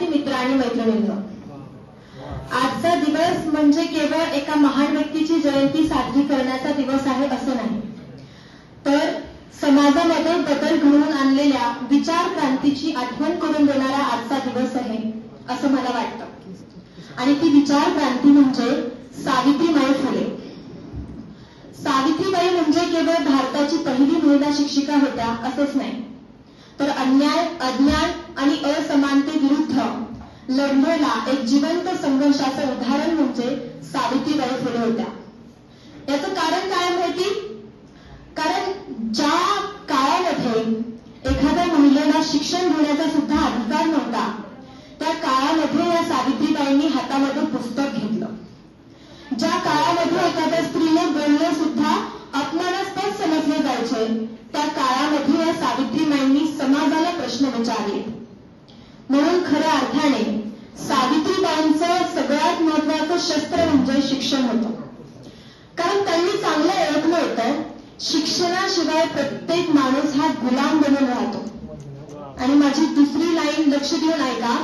मित्र आणि मैत्रिणींनो, आजचा दिवस म्हणजे केवळ एका महान व्यक्तीची जयंती साजरी करण्याचा दिवस आहे असं नाही, तर समाजामध्ये बदल घडवून आणलेल्या विचार क्रांतीची आठवण करून देणारा आजचा दिवस आहे असं मला वाटतं. आणि ती विचार क्रांती म्हणजे सावित्रीबाई फुले. सावित्रीबाई म्हणजे केवळ भारताची पहिली महिला शिक्षिका होत्या असेच नाही, तर अन्याय, अज्ञान आणि असमानतेविरुद्ध लढलेला एक जिवंत संघर्षाचं उदाहरण म्हणजे सावित्रीबाई फुले होत्या. याचं कारण काय माहिती? कारण ज्या काळामध्ये एखाद्या महिलेला शिक्षण घेण्याचा सुद्धा अधिकार नव्हता, त्या काळामध्ये या सावित्रीबाईंनी हातामध्ये पुस्तक घेतलं. ज्या काळामध्ये एखाद्या स्त्रीने बोलणे सुद्धा अपमानास्पद समजले जायचे, त्या काळामध्ये या सावित्रीबाईंनी समाजाला प्रश्न विचारले. म्हणून खऱ्या अर्थाने सावित्रीबाईंचं सगळ्यात महत्वाचं शस्त्र म्हणजे शिक्षण होतं. कारण त्यांनी चांगलं ओळखलं होतं, शिक्षणाशिवाय प्रत्येक माणूस हा गुलाम बनून राहतो. आणि माझी दुसरी लाईन लक्ष देऊन ऐका,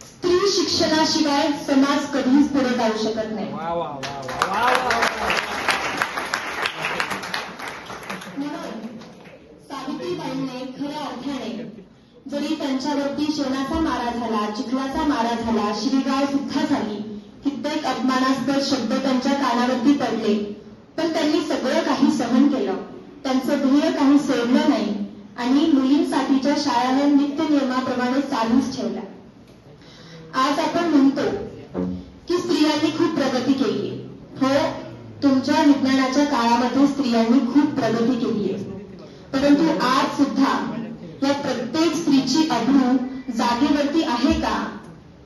स्त्री शिक्षणाशिवाय समाज कधीच पुढे जाऊ शकत नाही. म्हणून सावित्रीबाईंनी खऱ्या अर्थाने जरी त्यांच्यावरती शेणाचा मारा झाला, चिखलाचा मारा झाला, शिवीगाळ सुद्धा झाली, कित्येक अपमानास्पद शब्द त्यांच्या कानावरती पडले, पण त्यांनी सगळं काही सहन केलं. त्यांचं ध्येय काही सोडलं नाही आणि मुलींसाठीच्या शाळा नित्य नियमाप्रमाणे चालूच ठेवल्या. आज आपण म्हणतो की स्त्रियांनी खूप प्रगती केली. हो, तुमच्या विज्ञानाच्या काळामध्ये स्त्रियांनी खूप प्रगती केली आहे, परंतु आज सुद्धा या प्रत्येक स्त्रीची अब्रू जागेवरती आहे का?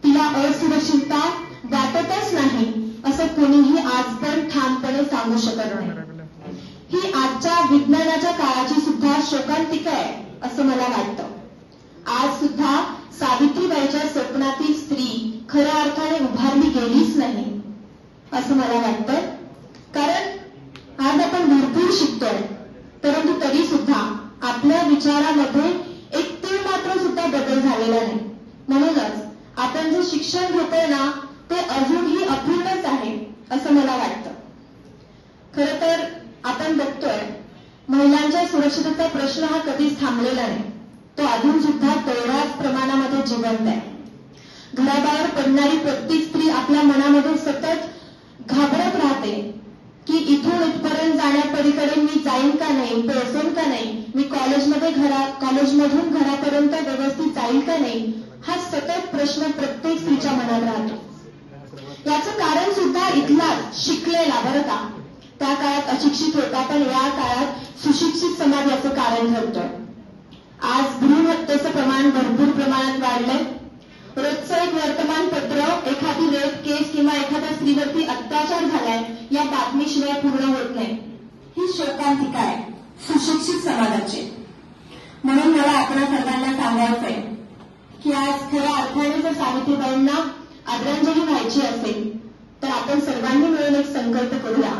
तिला असुरक्षितता वाटतच नाही असं कोणीही आज पण ठामपणे सांगू शकत नाही. ही आजच्या विज्ञानाच्या काळाची सुद्धा शोकांतिका आहे असं मला वाटतं. आज सुद्धा सावित्रीबाईच्या स्वप्नातील स्त्री खऱ्या अर्थाने उभारली गेलीच नाही असं मला वाटतं. कारण आज आपण भरपूर शिकतोय, परंतु तरी सुद्धा आपल्या विचारामध्ये एक तीळ मात्र सुद्धा बदल झालेला नाही. म्हणूनच आपण जे शिक्षण घेतोय ना, ते अजूनही अपूर्णच आहे असं मला वाटतं. खरं तर आपण बघतोय, महिलांच्या सुरक्षिततेचा प्रश्न हा कधीच थांबलेला नाही, तो अजून सुद्धा तेवढ्याच प्रमाणामध्ये जिवंत आहे. घराबाहेर पडणारी प्रत्येक स्त्री आपल्या मनामध्ये सतत घाबरत राहते की इथून इथपर्यंत जाण्यापलीकडे मी जाईन का नाही, पोहोचेन का नाही, मी कॉलेजमधून घरापर्यंत व्यवस्थित जाईल का नाही, हा सतत प्रश्न प्रत्येक स्त्रीच्या मनात राहतो. याचं कारण सुद्धा इथलाच शिकलेला, बरं का, त्या काळात अशिक्षित होता, पण या काळात सुशिक्षित समाज याचं कारण ठरतोय. आज भ्रूण हत्येचं प्रमाण भरपूर प्रमाणात वाढलंय. रोजचं एक वर्तमानपत्र एखादी रेप केस किंवा एखाद्या स्त्रीवरती अत्याचार झालाय या बातमीशिवाय पूर्ण होत नाही. ही शोकांतिका आहे सुशिक्षित समाजाची. म्हणून मला आपण सर्वांना सांगायचंय की आज खऱ्या अर्थाने जर सावित्रीबाईंना आदरांजली व्हायची असेल तर आपण सर्वांनी मिळून एक संकल्प करूया.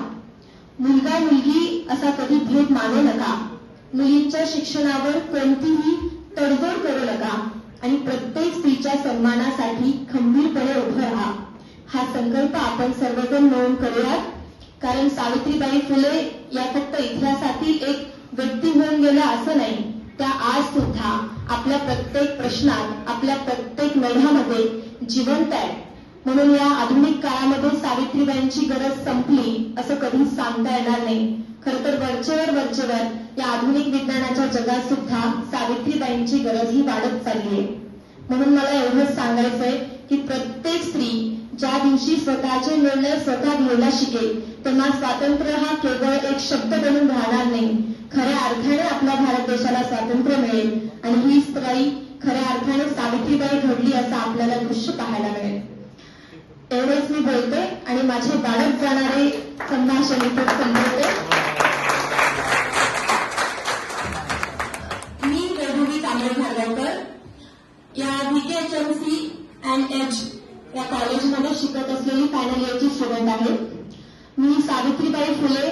मुलगा मुलगी असा कधी भेद मानू नका, मुलींच्या शिक्षणावर कोणतीही तडजोड करू नका आणि प्रत्येक स्त्रीच्या सन्मानासाठी खंबीरपणे उभं राहा. हा संकल्प आपण सर्वजण मिळून करूयात. कारण सावित्रीबाई फुले या फक्त इतिहासातील एक व्यक्ती होऊन गेल्या असं नाही, त्या आज सुद्धा आपल्या प्रत्येक प्रश्नात, आपल्या प्रत्येक लढ्यामध्ये जिवंत आहे. म्हणून या आधुनिक काळामध्ये सावित्रीबाईंची गरज संपली असं कधीच सांगता येणार नाही. खरं तर वरचेवर या आधुनिक विज्ञानाच्या जगात सुद्धा सावित्रीबाईंची गरज ही वाढत चालली आहे. म्हणून मला एवढंच सांगायचंय की प्रत्येक स्त्री ज्या दिवशी स्वतःचे निर्णय स्वतः घ्यायला शिकेल, तेव्हा स्वातंत्र्य हा केवळ एक शब्द बनून राहणार नाही, खऱ्या अर्थाने आपल्या भारत देशाला स्वातंत्र्य मिळेल आणि ही स्त्री खऱ्या अर्थाने सावित्रीबाई घडली असं आपल्याला दृश्य पाहायला मिळेल. एवढेच मी बोलते आणि माझे वाढत जाणारे संभाषण इथे संपवते. मी वैभवी कांबळे या VKHMC and H या कॉलेजमध्ये शिकत असलेली फायनल इयरची स्टुडंट आहे. मी सावित्रीबाई फुले,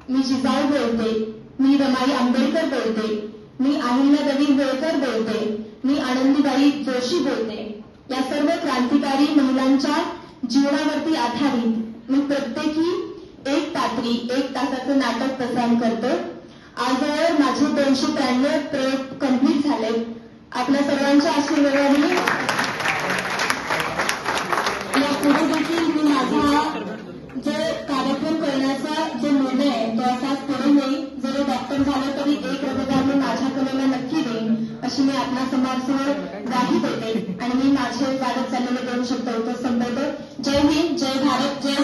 मी जिजाऊ बोलते, मी रमाई आंबेडकर बोलते, मी अहिल्यादेवी होळकर बोलते, मी आनंदीबाई जोशी बोलते. या सर्व क्रांतिकारी महिलांच्या जीवनावरती आधारित मी प्रत्येकी एक पात्री 1 तासाचं नाटक प्रसारण करतो. आजवर माझे 293 प्रयोग कंप्लीट झाले. आपल्या सर्वांच्या आशीर्वादाने या पुढे देखील मी माझा जो कार्यक्रम करण्याचा जो निर्णय आहे तो असाच पुढे नेईल. जरी डॉक्टर झालं तरी एक रक्तदान मी माझ्या कलेला नक्की देईन अशी मी आपल्या समाजासमोर ग्वाही देते आणि मी माझे वाढत चाललेले 2 शब्द होतो संपवतो. जय हिंद, जय भारत, जय